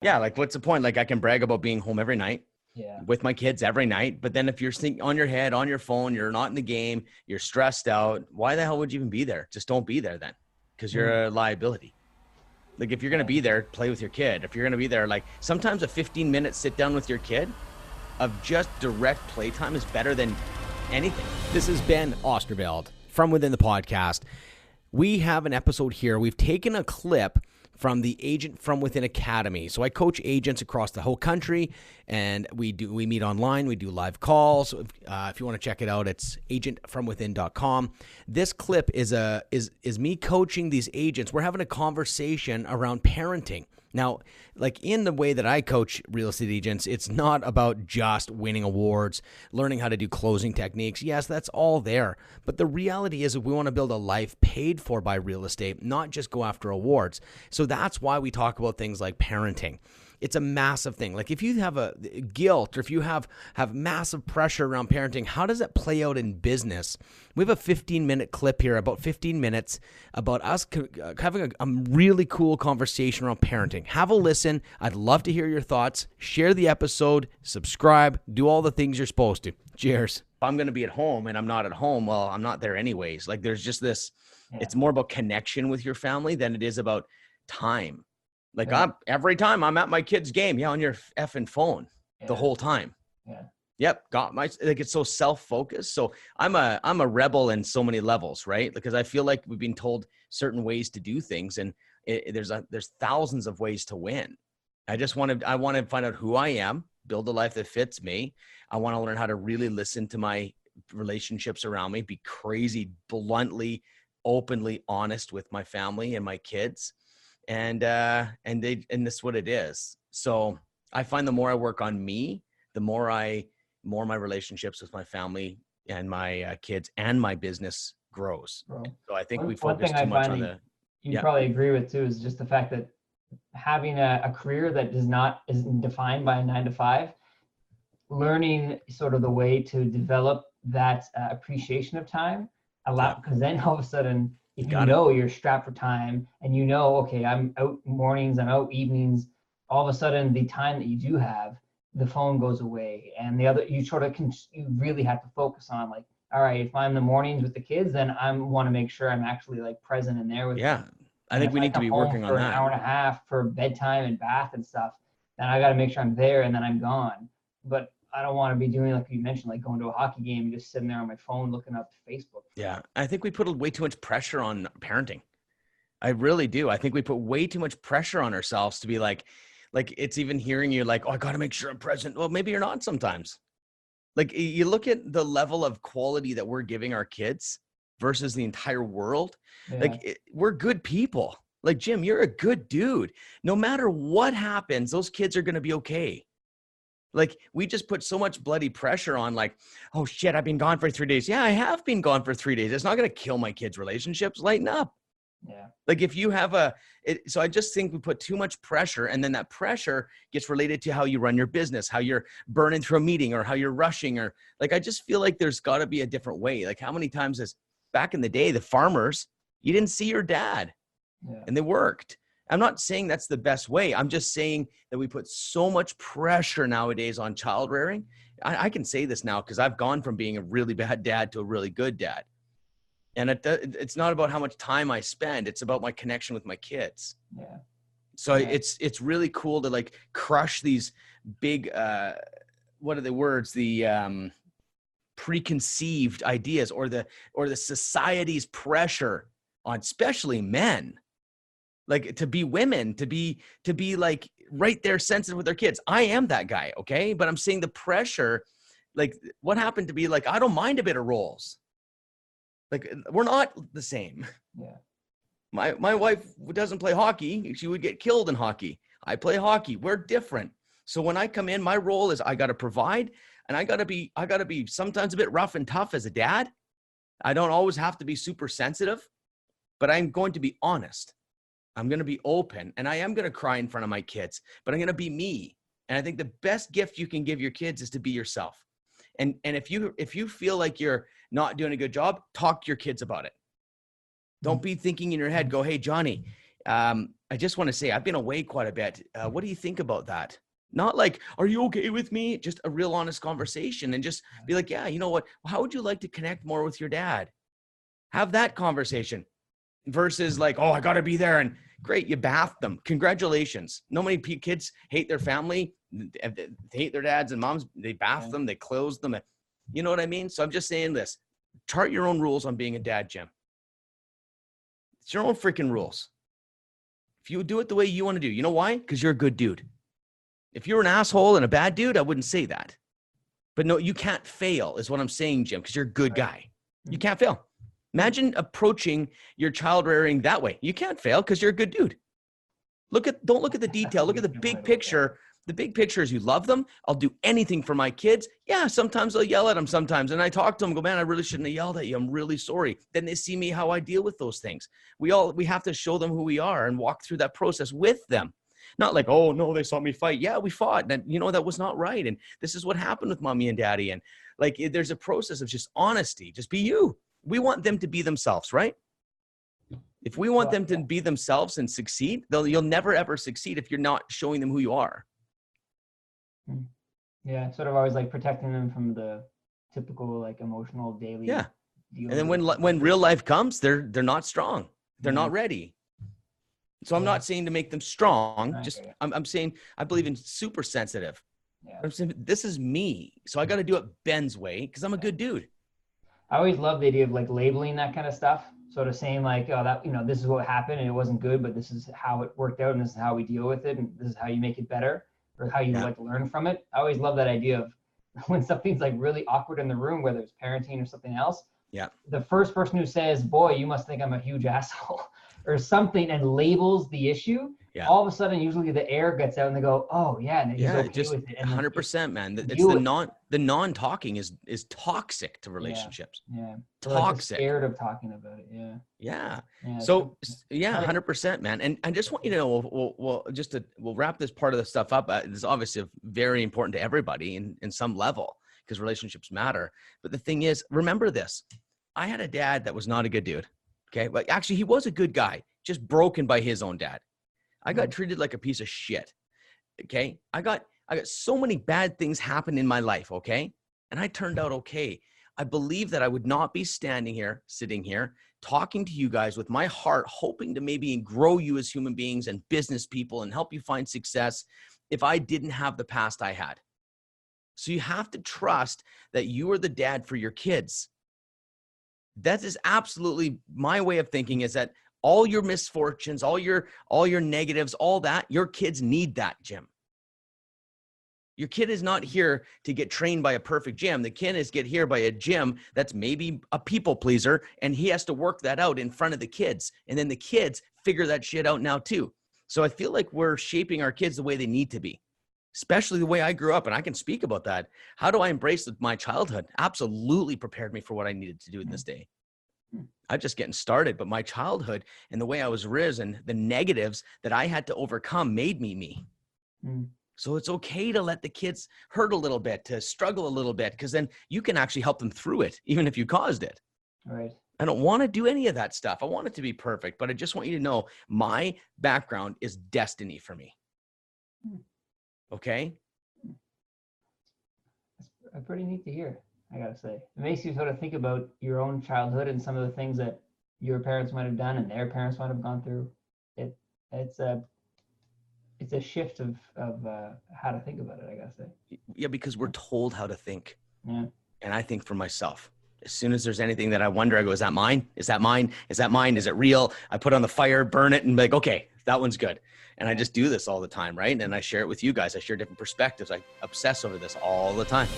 Yeah. Like what's the point? Like I can brag about being home every night Yeah. with my kids every night. But then if you're on your head, on your phone, you're not in the game, you're stressed out. Why the hell would you even be there? Just don't be there then. Cause you're a liability. Like if you're going to Yeah. be there, play with your kid. If you're going to be there, like sometimes a 15-minute sit down with your kid of just direct playtime is better than anything. This is Ben Osterveld from Within the Podcast. We have an episode here. We've taken a clip from the Agent from Within Academy. So I coach agents across the whole country, and we meet online. We do live calls. If you want to check it out, it's agentfromwithin.com. This clip is me coaching these agents. We're having a conversation around parenting. Now, like in the way that I coach real estate agents, it's not about just winning awards, learning how to do closing techniques. Yes, that's all there. But the reality is we want to build a life paid for by real estate, not just go after awards. So that's why we talk about things like parenting. It's a massive thing. Like if you have a guilt or if you have massive pressure around parenting, how does that play out in business? We have a 15-minute clip here, about 15 minutes, about us having a really cool conversation around parenting. Have a listen. I'd love to hear your thoughts. Share the episode, subscribe, do all the things you're supposed to. Cheers. If I'm going to be at home and I'm not at home, well, I'm not there anyways. Like there's just this, it's more about connection with your family than it is about time. Like every time I'm at my kid's game, on your effing phone the whole time. Yeah. Yep. It's so self-focused. So I'm a rebel in so many levels, right? Because I feel like we've been told certain ways to do things, and there's thousands of ways to win. I want to find out who I am, build a life that fits me. I want to learn how to really listen to my relationships around me, be crazy, bluntly, openly honest with my family and my kids. And this is what it is. So I find the more I work on me, the more my relationships with my family and my kids and my business grows. So I think we focus too much on the. You probably agree with too is just the fact that having a career that isn't defined by a 9 to 5, learning sort of the way to develop that appreciation of time because then all of a sudden. If you know you're strapped for time and okay, I'm out mornings, I'm out evenings, all of a sudden the time that you do have, the phone goes away. And the other, you really have to focus on like, all right, if I'm in the mornings with the kids, then I want to make sure I'm actually like present and there with them. I think we need to be working on that. For an hour and a half for bedtime and bath and stuff, then I got to make sure I'm there and then I'm gone. But I don't want to be doing like you mentioned, like going to a hockey game and just sitting there on my phone looking up Facebook. Yeah, I think we put way too much pressure on parenting. I really do. I think we put way too much pressure on ourselves to be like it's even hearing you like, oh, I got to make sure I'm present. Well, maybe you're not sometimes. Like you look at the level of quality that we're giving our kids versus the entire world. Yeah. We're good people. Like Jim, you're a good dude. No matter what happens, those kids are going to be okay. Like we just put so much bloody pressure on like, oh shit, I've been gone for 3 days. Yeah, I have been gone for 3 days. It's not going to kill my kids' relationships. Lighten up. Yeah. Like if you have so I just think we put too much pressure, and then that pressure gets related to how you run your business, how you're burning through a meeting or how you're rushing, or like, I just feel like there's gotta be a different way. Like how many times back in the day, the farmers, you didn't see your dad and they worked. I'm not saying that's the best way. I'm just saying that we put so much pressure nowadays on child rearing. I can say this now because I've gone from being a really bad dad to a really good dad. And it's not about how much time I spend. It's about my connection with my kids. Yeah. So it's really cool to like crush these big, what are the words? The preconceived ideas or the society's pressure on especially men. Like to be women, to be like right there sensitive with their kids. I am that guy. Okay. But I'm seeing the pressure, like what happened to be like, I don't mind a bit of roles. Like we're not the same. Yeah. My wife doesn't play hockey. She would get killed in hockey. I play hockey. We're different. So when I come in, my role is I got to provide, and I got to be sometimes a bit rough and tough as a dad. I don't always have to be super sensitive, but I'm going to be honest. I'm going to be open, and I am going to cry in front of my kids, but I'm going to be me. And I think the best gift you can give your kids is to be yourself. And if you feel like you're not doing a good job, talk to your kids about it. Don't be thinking in your head, go, hey, Johnny, I just want to say I've been away quite a bit. What do you think about that? Not like, are you okay with me? Just a real honest conversation, and just be like, yeah, you know what? How would you like to connect more with your dad? Have that conversation versus like, oh, I got to be there. And great, you bathed them. Congratulations. No many kids hate their family. They hate their dads and moms. They bath them. They clothe them. You know what I mean? So I'm just saying this. Chart your own rules on being a dad, Jim. It's your own freaking rules. If you do it the way you want to do, you know why? Because you're a good dude. If you're an asshole and a bad dude, I wouldn't say that. But no, you can't fail is what I'm saying, Jim, because you're a good guy. You can't fail. Imagine approaching your child rearing that way. You can't fail because you're a good dude. Don't look at the detail. Look at the big picture. The big picture is you love them. I'll do anything for my kids. Yeah, sometimes I'll yell at them sometimes. And I talk to them, go, man, I really shouldn't have yelled at you. I'm really sorry. Then they see me how I deal with those things. We have to show them who we are and walk through that process with them. Not like, oh, no, they saw me fight. Yeah, we fought. And, that was not right. And this is what happened with mommy and daddy. And like, there's a process of just honesty. Just be you. We want them to be themselves, right? If we want them to be themselves and succeed, you'll never, ever succeed if you're not showing them who you are. Yeah, sort of always like protecting them from the typical like emotional daily. Yeah. And then when real life comes, they're not strong. They're not ready. So I'm not saying to make them strong. I'm saying I believe in super sensitive. Yeah. I'm saying this is me. So I got to do it Ben's way because I'm a good dude. I always love the idea of like labeling that kind of stuff. Sort of saying like, oh, that, this is what happened and it wasn't good, but this is how it worked out and this is how we deal with it and this is how you make it better or how you like learn from it. I always love that idea of when something's like really awkward in the room, whether it's parenting or something else. Yeah. The first person who says, boy, you must think I'm a huge asshole or something and labels the issue. Yeah. All of a sudden, usually the air gets out and they go, oh yeah. And he's okay just with it. 100%, man. It's the non-talking is toxic to relationships. Yeah. Toxic. Like scared of talking about it. Yeah. Yeah. So 100%, man. And I just want you to know, we'll wrap this part of the stuff up. It's obviously very important to everybody in some level because relationships matter. But the thing is, remember this. I had a dad that was not a good dude. Okay. But actually he was a good guy, just broken by his own dad. I got treated like a piece of shit. Okay. I got so many bad things happen in my life. Okay. And I turned out okay. I believe that I would not be sitting here, talking to you guys with my heart, hoping to maybe grow you as human beings and business people and help you find success if I didn't have the past I had. So you have to trust that you are the dad for your kids. That is absolutely my way of thinking, is that all your misfortunes, all your negatives, all that, your kids need that, Jim. Your kid is not here to get trained by a perfect gym. The kid is get here by a gym that's maybe a people pleaser, and he has to work that out in front of the kids. And then the kids figure that shit out now too. So I feel like we're shaping our kids the way they need to be, especially the way I grew up. And I can speak about that. How do I embrace my childhood? Absolutely prepared me for what I needed to do in this day. I'm just getting started, but my childhood and the way I was raised and the negatives that I had to overcome made me. So it's okay to let the kids hurt a little bit, to struggle a little bit, because then you can actually help them through it, even if you caused it. Right. I don't want to do any of that stuff. I want it to be perfect, but I just want you to know my background is destiny for me. Okay? That's pretty neat to hear, I gotta say. It makes you sort of think about your own childhood and some of the things that your parents might have done and their parents might have gone through. It's a shift of how to think about it, I gotta say. Yeah, because we're told how to think. Yeah. And I think for myself. As soon as there's anything that I wonder, I go, is that mine? Is that mine? Is that mine? Is it real? I put on the fire, burn it, and be like, okay, that one's good. And I just do this all the time, right? And I share it with you guys. I share different perspectives. I obsess over this all the time.